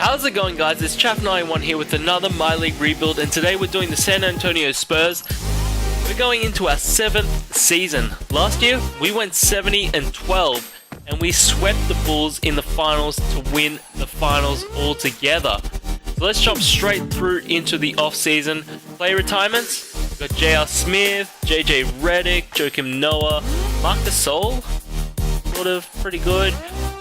How's it going, guys? It's Chaff91 here with another My League rebuild, and today we're doing the San Antonio Spurs. We're going into our 7th season. Last year, we went 70-12, and we swept the Bulls in the finals to win the finals altogether. So let's jump straight through into the off-season. Player retirements, we've got J.R. Smith, J.J. Redick, Joakim Noah, Marc Gasol, sort of pretty good.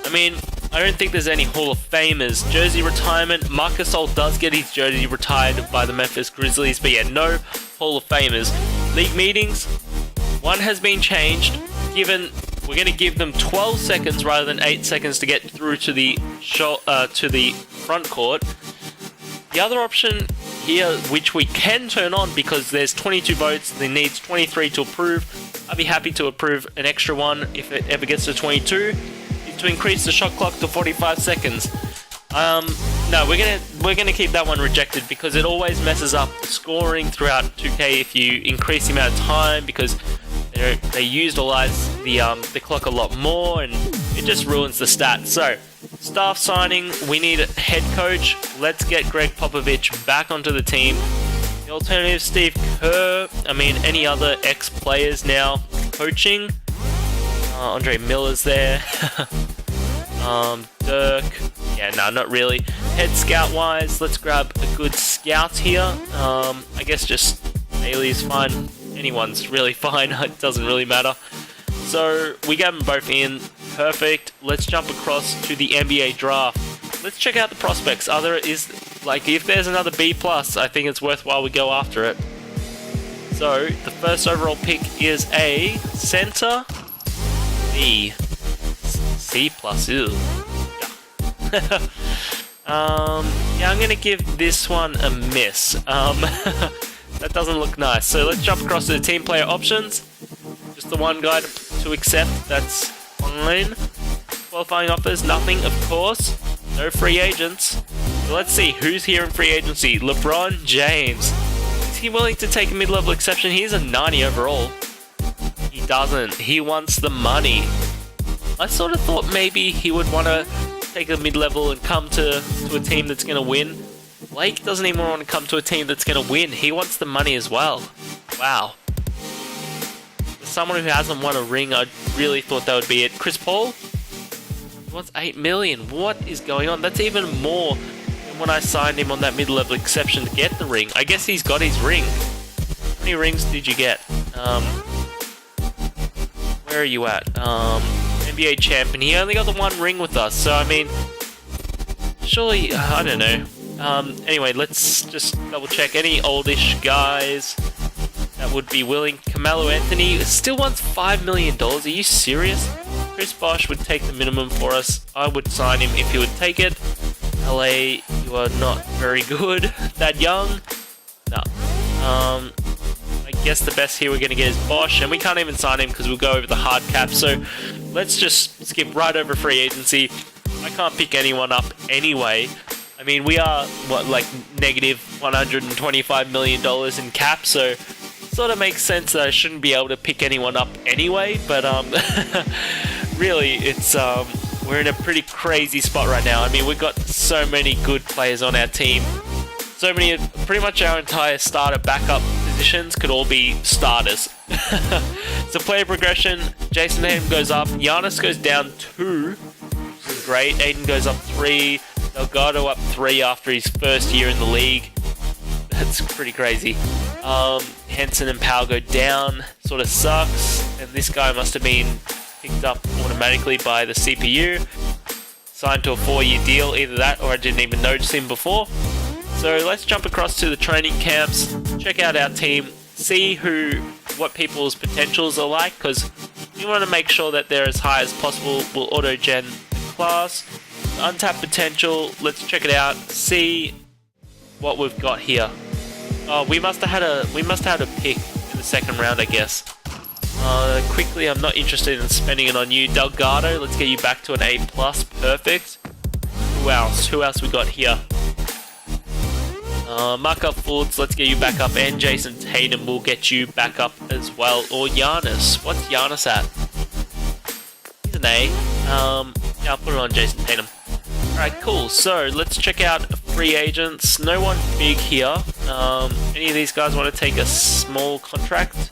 I mean, I don't think there's any Hall of Famers. Jersey retirement, Marc Gasol does get his jersey retired by the Memphis Grizzlies, but yeah, no Hall of Famers. League meetings, one has been changed, given we're going to give them 12 seconds rather than 8 seconds to get through to the front court. The other option here, which we can turn on because there's 22 votes, there needs 23 to approve. I'd be happy to approve an extra one if it ever gets to 22. To increase the shot clock to 45 seconds. No, we're gonna keep that one rejected because it always messes up the scoring throughout 2K if you increase the amount of time, because they utilize the clock a lot more and it just ruins the stats. So, staff signing, we need a head coach. Let's get Greg Popovich back onto the team. The alternative, Steve Kerr. I mean, any other ex-players now coaching. Andre Miller's there. Dirk. Yeah, no, not really. Head scout wise, let's grab a good scout here. I guess just Bailey's fine. Anyone's really fine. It doesn't really matter. So we got them both in. Perfect. Let's jump across to the NBA draft. Let's check out the prospects. If there's another B+, I think it's worthwhile we go after it. So the first overall pick is a center. C+, ew. Yeah. Yeah, I'm gonna give this one a miss. That doesn't look nice. So let's jump across to the team player options. Just the one guy to accept, that's fine. Qualifying offers, nothing, of course. No free agents. So let's see who's here in free agency. LeBron James. Is he willing to take a mid-level exception? He's a 90 overall. He doesn't. He wants the money. I sort of thought maybe he would want to take a mid-level and come to a team that's going to win. Blake doesn't even want to come to a team that's going to win. He wants the money as well. Wow. For someone who hasn't won a ring, I really thought that would be it. Chris Paul? He wants $8 million. What is going on? That's even more than when I signed him on that mid-level exception to get the ring. I guess he's got his ring. How many rings did you get? Where are you at? NBA champion. He only got the one ring with us, so I mean, surely, I don't know. Anyway, let's just double check any oldish guys that would be willing. Carmelo Anthony still wants $5 million. Are you serious? Chris Bosh would take the minimum for us. I would sign him if he would take it. LA, you are not very good. That young? No. I guess the best here we're going to get is Bosch, and we can't even sign him because we'll go over the hard cap, so let's just skip right over free agency. I can't pick anyone up anyway. I mean, we are, negative $125 million in cap, so sort of makes sense that I shouldn't be able to pick anyone up anyway, but really, it's we're in a pretty crazy spot right now. I mean, we've got so many good players on our team. Pretty much our entire starter backup positions could all be starters. So player progression, Jason Tatum goes up, Giannis goes down 2, which is great. Aiden goes up 3, Delgado up 3 after his first year in the league. That's pretty crazy. Henson and Powell go down, sort of sucks. And this guy must have been picked up automatically by the CPU. Signed to a 4-year deal, either that or I didn't even notice him before. So let's jump across to the training camps, check out our team, see what people's potentials are like, because we want to make sure that they're as high as possible. We'll auto-gen the class. Untapped potential, let's check it out, see what we've got here. Oh, we must have had a pick in the second round, I guess. Quickly, I'm not interested in spending it on you. Delgado, let's get you back to an A+, perfect. Who else we got here? Mark up Fultz, let's get you back up, and Jason Tatum will get you back up as well. Or Giannis. What's Giannis at? He's an A. Yeah, I'll put it on Jason Tatum. Alright, cool. So let's check out free agents. No one big here. Any of these guys want to take a small contract?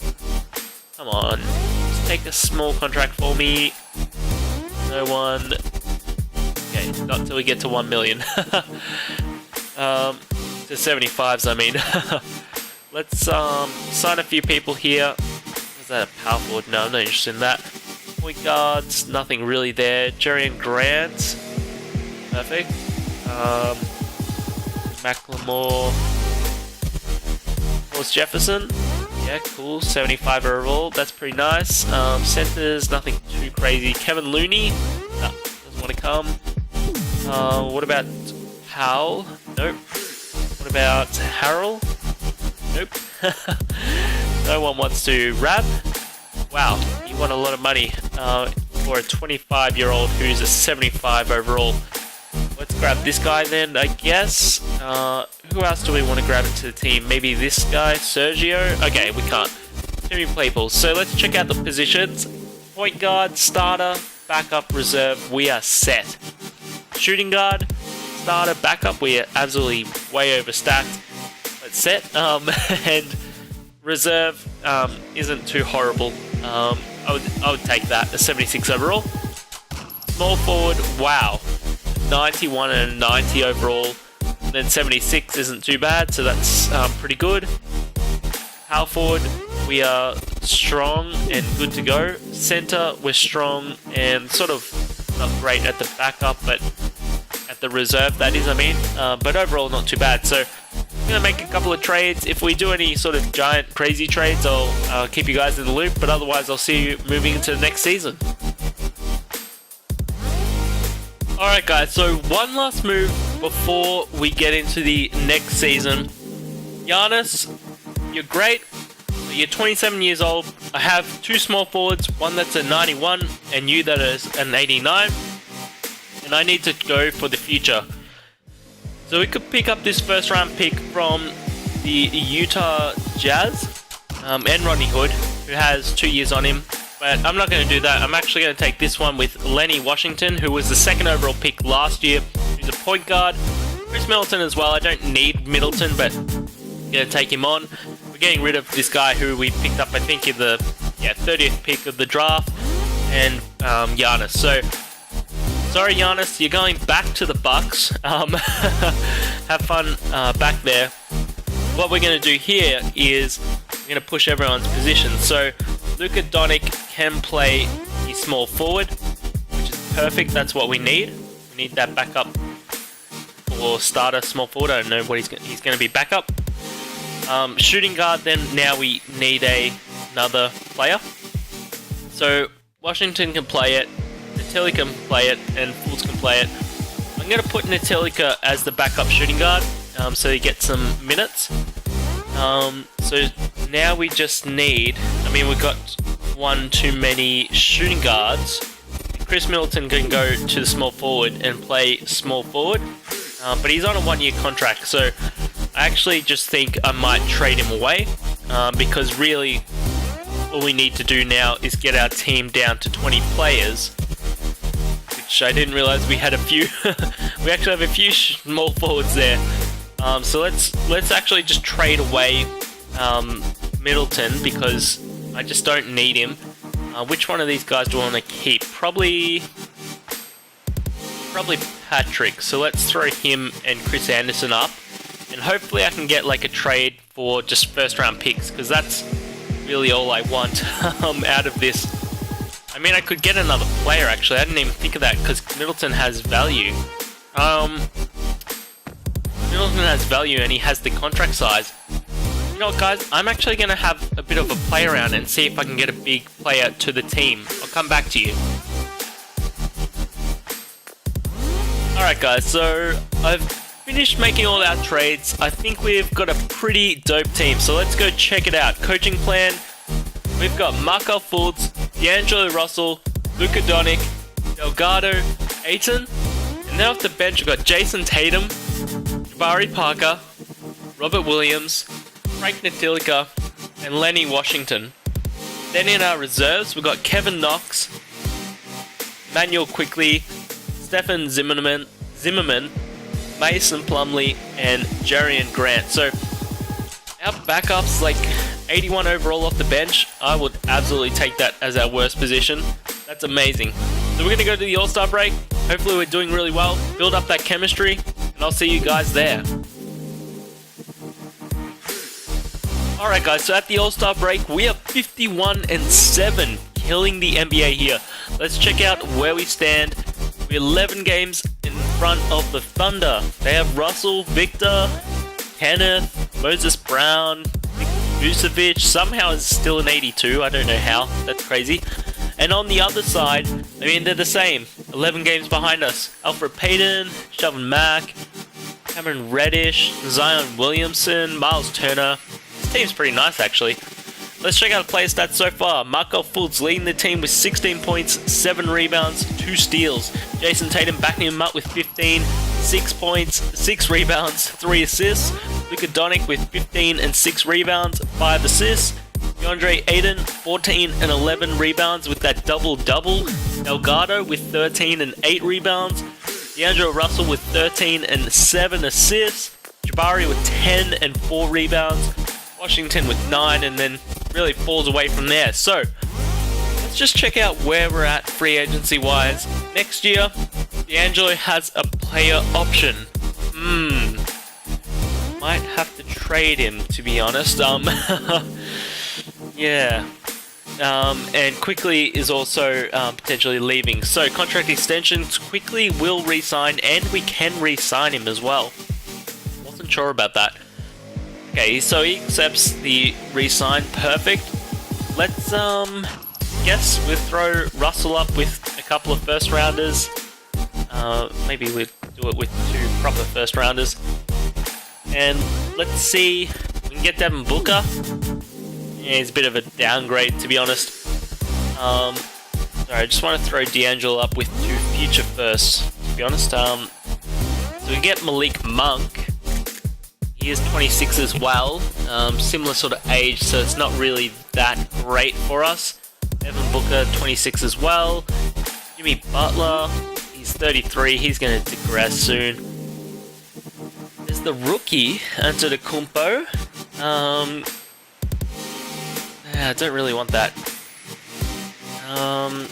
Come on, just take a small contract for me. No one. Okay, not until we get to 1 million. To 75s, I mean. Let's sign a few people here. Is that a power forward? No, I'm not interested in that. Point guards, nothing really there. Jerry and Grant. Perfect. Macklemore. Fultz Jefferson. Yeah, cool. 75 overall. That's pretty nice. Centers, nothing too crazy. Kevin Looney. No, doesn't want to come. What about Powell? Nope. What about Harrell? Nope. No one wants to Rab. Wow, you want a lot of money for a 25-year-old who's a 75 overall. Let's grab this guy then, I guess. Who else do we want to grab into the team? Maybe this guy, Sergio? Okay, we can't. Too many people. So let's check out the positions. Point guard, starter, backup, reserve. We are set. Shooting guard, starter, backup. We are absolutely way overstacked. Let's set. And reserve isn't too horrible. I would take that. A 76 overall. Small forward, wow. 91 and 90 overall. And then 76 isn't too bad, so that's pretty good. Power forward, we are strong and good to go. Center, we're strong and sort of not great at the backup, but at the reserve, that is, I mean. But overall, not too bad. So I'm going to make a couple of trades. If we do any sort of giant, crazy trades, I'll keep you guys in the loop. But otherwise, I'll see you moving into the next season. Alright guys, so one last move before we get into the next season. Giannis, you're great. You're 27 years old. I have two small forwards, one that's a 91 and you that is an 89. And I need to go for the future. So we could pick up this first round pick from the Utah Jazz and Rodney Hood, who has 2 years on him. But I'm not going to do that. I'm actually going to take this one with Lenny Washington, who was the 2nd overall pick last year. He's a point guard. Chris Middleton as well. I don't need Middleton, but I'm going to take him on. We're getting rid of this guy who we picked up, I think, in the 30th pick of the draft. And Giannis. So, sorry Giannis, you're going back to the Bucks. Have fun back there. What we're going to do here is we're going to push everyone's position. So, Luka Doncic can play the small forward, which is perfect. That's what we need. We need that backup or starter small forward. I don't know what he's going to be backup. Shooting guard. Then now we need another player. So Washington can play it, Natilica can play it, and Fultz can play it. I'm going to put Natilica as the backup shooting guard, so he gets some minutes. So now we just need, I mean, we've got one too many shooting guards. Chris Middleton can go to the small forward and play small forward, but he's on a 1-year contract, so I actually just think I might trade him away, because really all we need to do now is get our team down to 20 players, which I didn't realize we had a few. We actually have a few small forwards there. So let's actually just trade away Middleton, because I just don't need him. Which one of these guys do I want to keep? Probably Patrick. So let's throw him and Chris Anderson up, and hopefully I can get like a trade for just first round picks, because that's really all I want out of this. I mean, I could get another player actually. I didn't even think of that, because Middleton has value. Middleton has value and he has the contract size. You know what, guys? I'm actually going to have a bit of a play around and see if I can get a big player to the team. I'll come back to you. Alright guys, so I've finished making all our trades. I think we've got a pretty dope team, so let's go check it out. Coaching plan. We've got Markelle Fultz, D'Angelo Russell, Luka Doncic, Delgado, Ayton, and then off the bench we've got Jason Tatum, Jabari Parker, Robert Williams, Frank Natilica, and Lenny Washington. Then in our reserves, we've got Kevin Knox, Manuel Quickley, Stefan Zimmerman, Mason Plumlee, and Jarian Grant. So our backups, like 81 overall off the bench, I would absolutely take that as our worst position. That's amazing. So we're going to go to the All-Star break. Hopefully we're doing really well, build up that chemistry, and I'll see you guys there. Alright guys, so at the All-Star break, we are 51-7, killing the NBA here. Let's check out where we stand. We're 11 games in front of the Thunder. They have Russell, Victor, Kenneth, Moses Brown, Vucevic, somehow is still an 82, I don't know how, that's crazy. And on the other side, I mean, they're the same, 11 games behind us. Alfred Payton, Shelvin Mack, Cameron Reddish, Zion Williamson, Miles Turner. This team's pretty nice, actually. Let's check out the player stats so far. Marco Fultz leading the team with 16 points, 7 rebounds, 2 steals. Jason Tatum backing him up with 15, 6 points, 6 rebounds, 3 assists. Luka Doncic with 15 and 6 rebounds, 5 assists. DeAndre Ayton, 14 and 11 rebounds with that double-double. Delgado with 13 and 8 rebounds. D'Angelo Russell with 13 and 7 assists. Jabari with 10 and 4 rebounds. Washington with 9, and then really falls away from there. So, let's just check out where we're at free agency-wise. Next year, D'Angelo has a player option. Might have to trade him, to be honest. Yeah. And Quickly is also potentially leaving. So, contract extensions, Quickly will re-sign, and we can re-sign him as well. Wasn't sure about that. Okay, so he accepts the re-sign. Perfect. Let's, guess we'll throw Russell up with a couple of first-rounders. Maybe we'll do it with 2 proper first-rounders. And let's see if we can get Devin Booker. Yeah, he's a bit of a downgrade, to be honest. Sorry, I just want to throw D'Angelo up with 2 future firsts, to be honest. So we get Malik Monk. He is 26 as well, similar sort of age, so it's not really that great for us. Devin Booker, 26 as well. Jimmy Butler, he's 33, he's going to digress soon. There's the rookie, Antetokounmpo. I don't really want that. I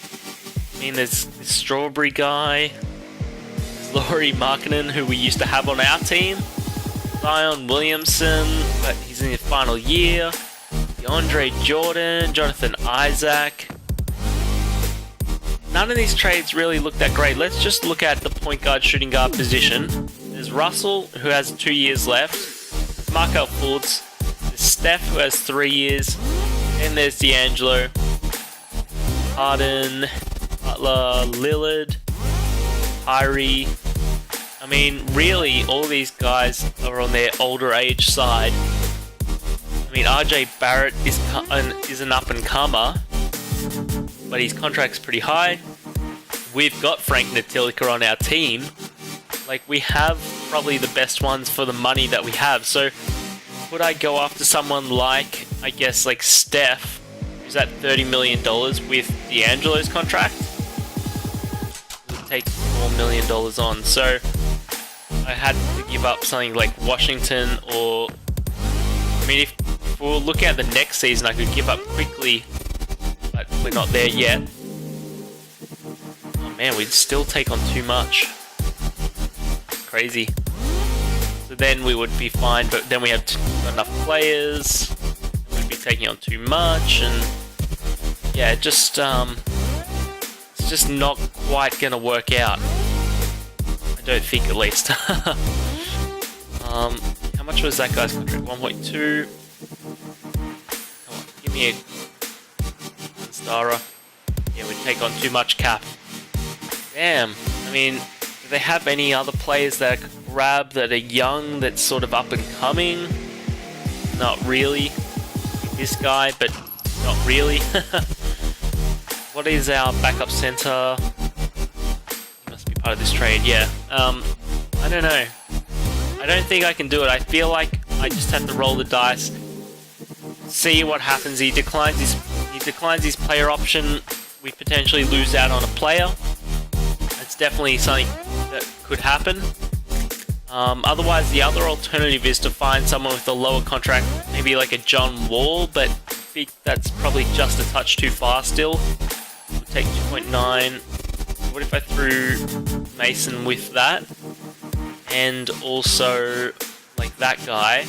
mean, there's this Strawberry guy, Lauri Markkanen, who we used to have on our team. Zion Williamson, but he's in his final year. DeAndre Jordan, Jonathan Isaac. None of these trades really look that great. Let's just look at the point guard, shooting guard position. There's Russell, who has 2 years left. There's Markel Fultz. There's Steph, who has 3 years. And there's D'Angelo, Harden, Butler, Lillard, Kyrie. I mean, really, all these guys are on their older age side. I mean, RJ Barrett is an up-and-comer, but his contract's pretty high. We've got Frank Ntilikina on our team. Like, we have probably the best ones for the money that we have. So, would I go after someone like, I guess, like Steph, who's at $30 million with D'Angelo's contract? We'll take $4 million on. So, I had to give up something like Washington, or I mean, if we'll look at the next season, I could give up Quickly, but we're not there yet. Oh man, we'd still take on too much. Crazy. So then we would be fine, but then we have enough players. We'd be taking on too much, and yeah, it's just not quite gonna work out. I don't think, at least. How much was that guy's contract? 1.2. Come on, give me a one-starer. Yeah, we take on too much cap. Damn. I mean, do they have any other players that I could grab that are young, that's sort of up and coming? Not really. This guy, but not really. What is our backup center? He must be part of this trade, yeah. I don't know. I don't think I can do it. I feel like I just have to roll the dice, see what happens. He declines his player option. We potentially lose out on a player. That's It's definitely something that could happen. Otherwise, the other alternative is to find someone with a lower contract, maybe like a John Wall, but I think that's probably just a touch too far still. We'll take 2.9. What if I threw Mason with that? And also, like that guy.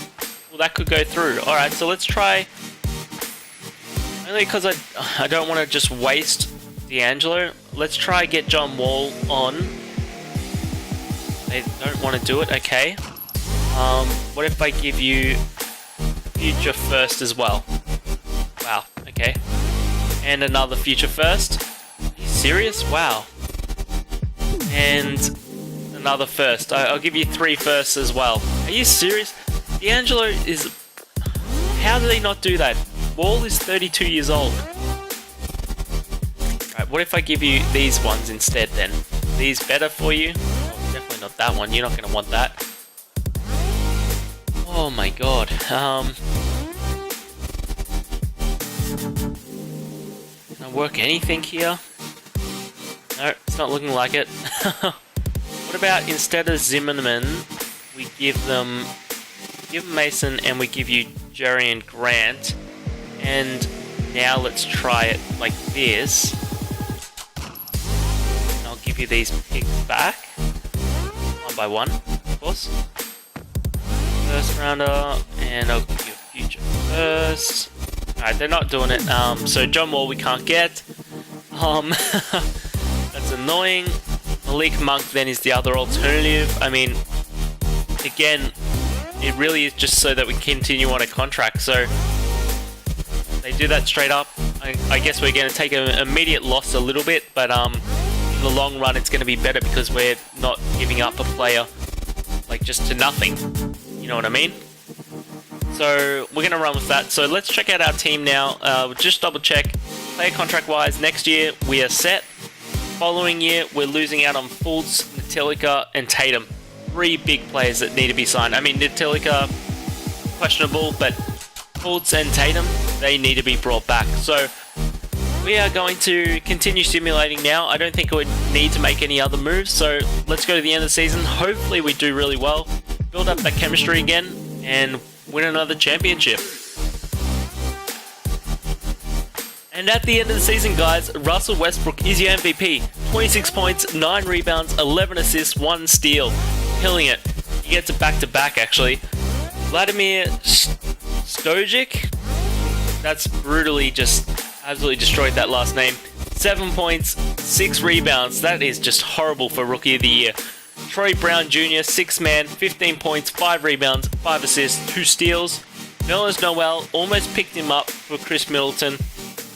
Well, that could go through. Alright, so let's try... Only because I don't want to just waste D'Angelo. Let's try get John Wall on. They don't want to do it, okay. What if I give you future first as well? Wow, okay. And another future first. Are you serious? Wow. And another first. I'll give you 3 firsts as well. Are you serious? D'Angelo is... How do they not do that? Wall is 32 years old. Right, what if I give you these ones instead then? These better for you? Oh, definitely not that one. You're not going to want that. Oh my god. Can I work anything here? No, it's not looking like it. What about instead of Zimmerman, we give them Mason and we give you Jerry and Grant. And now let's try it like this. And I'll give you these picks back. One by one, of course. First rounder, and I'll give you a future first. Alright, they're not doing it. So John Wall we can't get. That's annoying. Malik Monk then is the other alternative. I mean, again, it really is just so that we continue on a contract. So they do that straight up. I guess we're going to take an immediate loss a little bit, but in the long run it's going to be better because we're not giving up a player like just to nothing. You know what I mean? So we're going to run with that. So let's check out our team now. Just double check. Player contract wise, next year we are set. Following year we're losing out on Fultz, Natilica and Tatum. 3 big players that need to be signed. I mean, Natilica, questionable, but Fultz and Tatum, they need to be brought back. So we are going to continue simulating now. I don't think we need to make any other moves. So let's go to the end of the season. Hopefully we do really well, build up that chemistry again, and win another championship. And at the end of the season, guys, Russell Westbrook is your MVP. 26 points, 9 rebounds, 11 assists, 1 steal. Killing it. He gets it back-to-back, actually. Vladimir Stojic. That's brutally just absolutely destroyed that last name. 7 points, 6 rebounds. That is just horrible for Rookie of the Year. Troy Brown Jr., 6-man, 15 points, 5 rebounds, 5 assists, 2 steals. Nerlens Noel almost picked him up for Chris Middleton.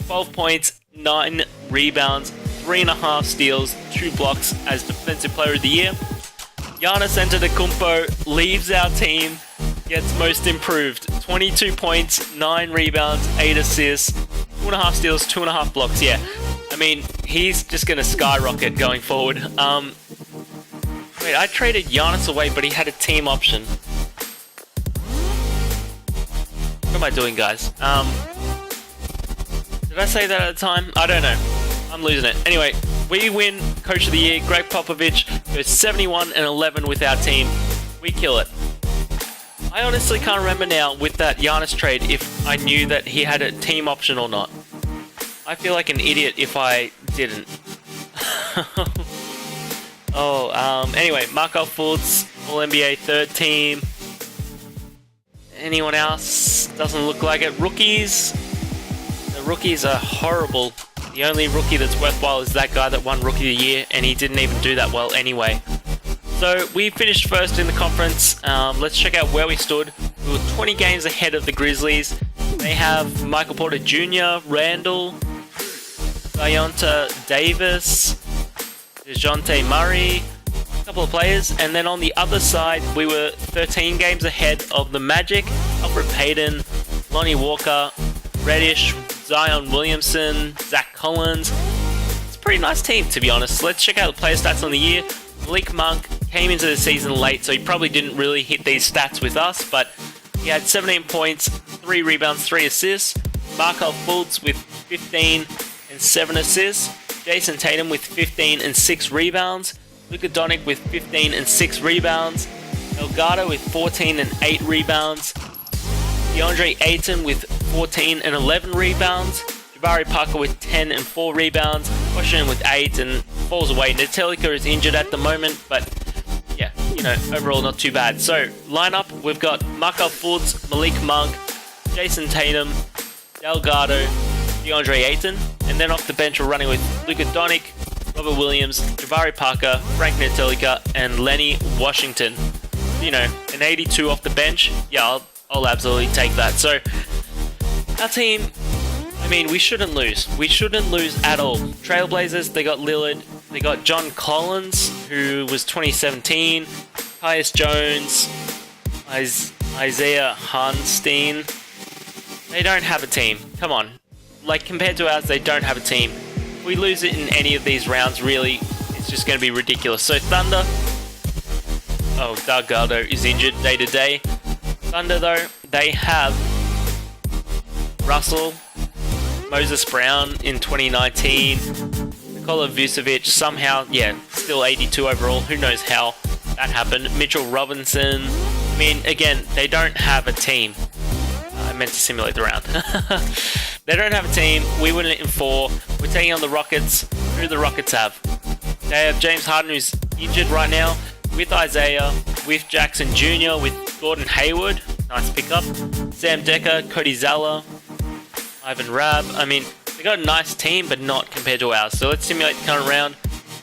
12 points, 9 rebounds, 3.5 steals, 2 blocks as Defensive Player of the Year. Giannis Antetokounmpo leaves our team, gets Most Improved. 22 points, 9 rebounds, 8 assists, 2.5 steals, 2.5 blocks. Yeah, I mean, he's just going to skyrocket going forward. Wait, I traded Giannis away, but he had a team option. What am I doing, guys? Did I say that at the time? I don't know. I'm losing it. Anyway, we win Coach of the Year. Greg Popovich goes 71-11 with our team. We kill it. I honestly can't remember now with that Giannis trade if I knew that he had a team option or not. I feel like an idiot if I didn't. Anyway, Markelle Fultz, All-NBA 3rd team. Anyone else? Doesn't look like it. Rookies. The rookies are horrible. The only rookie that's worthwhile is that guy that won Rookie of the Year, and he didn't even do that well anyway. So we finished first in the conference. Let's check out where we stood. We were 20 games ahead of the Grizzlies. They have Michael Porter Jr., Randall, Dionta Davis, DeJounte Murray, a couple of players. And then on the other side, we were 13 games ahead of the Magic, Alfred Payton, Lonnie Walker, Reddish, Zion Williamson, Zach Collins. It's a pretty nice team, to be honest. Let's check out the player stats on the year. Malik Monk came into the season late, so he probably didn't really hit these stats with us, but he had 17 points, 3 rebounds, 3 assists. Markelle Fultz with 15 and 7 assists. Jason Tatum with 15 and 6 rebounds. Luka Doncic with 15 and 6 rebounds. Delgado with 14 and 8 rebounds. DeAndre Ayton with 14 and 11 rebounds. Jabari Parker with 10 and 4 rebounds. Washington with 8 and falls away. Netelica is injured at the moment, but yeah, you know, overall not too bad. So, lineup, we've got Markelle Fultz, Malik Monk, Jason Tatum, Delgado, DeAndre Ayton, and then off the bench we're running with Luka Doncic, Robert Williams, Jabari Parker, Frank Netelica, and Lenny Washington. You know, an 82 off the bench, yeah, I'll absolutely take that. So, our team, I mean, we shouldn't lose. We shouldn't lose at all. Trailblazers, they got Lillard, they got John Collins, who was 2017, Tyus Jones, Isaiah Hartenstein. They don't have a team. Come on. Like, compared to ours, they don't have a team. If we lose it in any of these rounds, really, it's just going to be ridiculous. So, Thunder. Oh, Delgado is injured day to day. Thunder, though, they have Russell, Moses Brown in 2019, Nikola Vucevic, somehow, yeah, still 82 overall. Who knows how that happened. Mitchell Robinson. I mean, again, they don't have a team. I meant to simulate the round. They don't have a team. We win it in 4. We're taking on the Rockets. Who do the Rockets have? They have James Harden, who's injured right now, with Isaiah, with Jackson Jr., with Gordon Hayward. Nice pickup. Sam Dekker, Cody Zeller, Ivan Rabb. I mean, they got a nice team, but not compared to ours. So let's simulate the current round.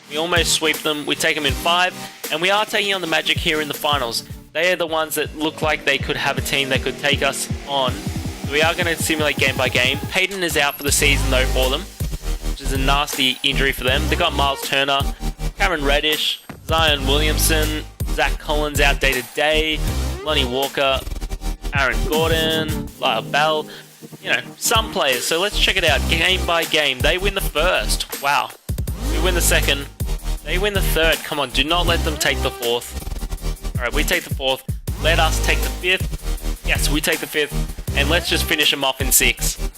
We almost sweep them. We take them in 5. And we are taking on the Magic here in the finals. They are the ones that look like they could have a team that could take us on. We are going to simulate game by game. Peyton is out for the season, though, for them, which is a nasty injury for them. They got Miles Turner, Cameron Reddish, Zion Williamson, Zach Collins out day to day, Lonnie Walker, Aaron Gordon, Lyle Bell. You know, some players. So let's check it out game by game. They win the first. Wow. We win the second. They win the third. Come on, do not let them take the fourth. Alright, we take the fourth. Let us take the fifth. Yes, we take the fifth. And let's just finish them off in 6.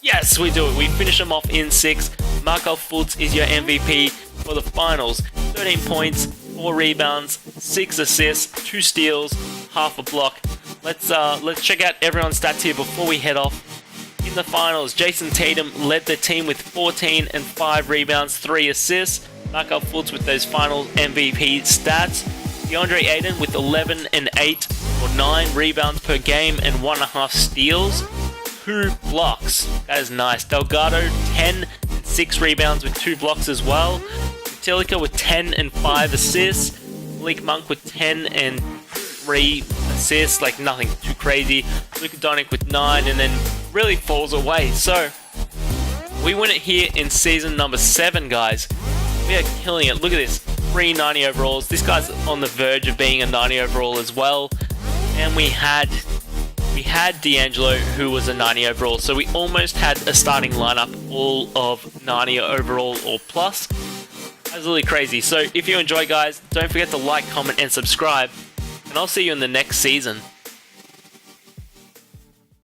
Yes, we do it. We finish them off in 6. Markelle Fultz is your MVP for the finals. 13 points, 4 rebounds, 6 assists, 2 steals, half a block. Let's check out everyone's stats here before we head off. In the finals, Jason Tatum led the team with 14 and 5 rebounds, 3 assists. Markelle Fultz with those final MVP stats. DeAndre Ayton with 11 and 8 or 9 rebounds per game and 1.5 steals. 2 blocks. That is nice. Delgado, 10 and 6 rebounds with 2 blocks as well. Netelica with 10 and 5 assists. Malik Monk with 10 and 3 assists, like nothing too crazy. Luka Doncic with 9 and then really falls away. So, we win it here in season number 7, guys. We are killing it. Look at this. 3 90 overalls. This guy's on the verge of being a 90 overall as well. And we had D'Angelo, who was a 90 overall. So we almost had a starting lineup all of 90 overall or plus. Absolutely crazy. So if you enjoy, guys, don't forget to like, comment, and subscribe. And I'll see you in the next season.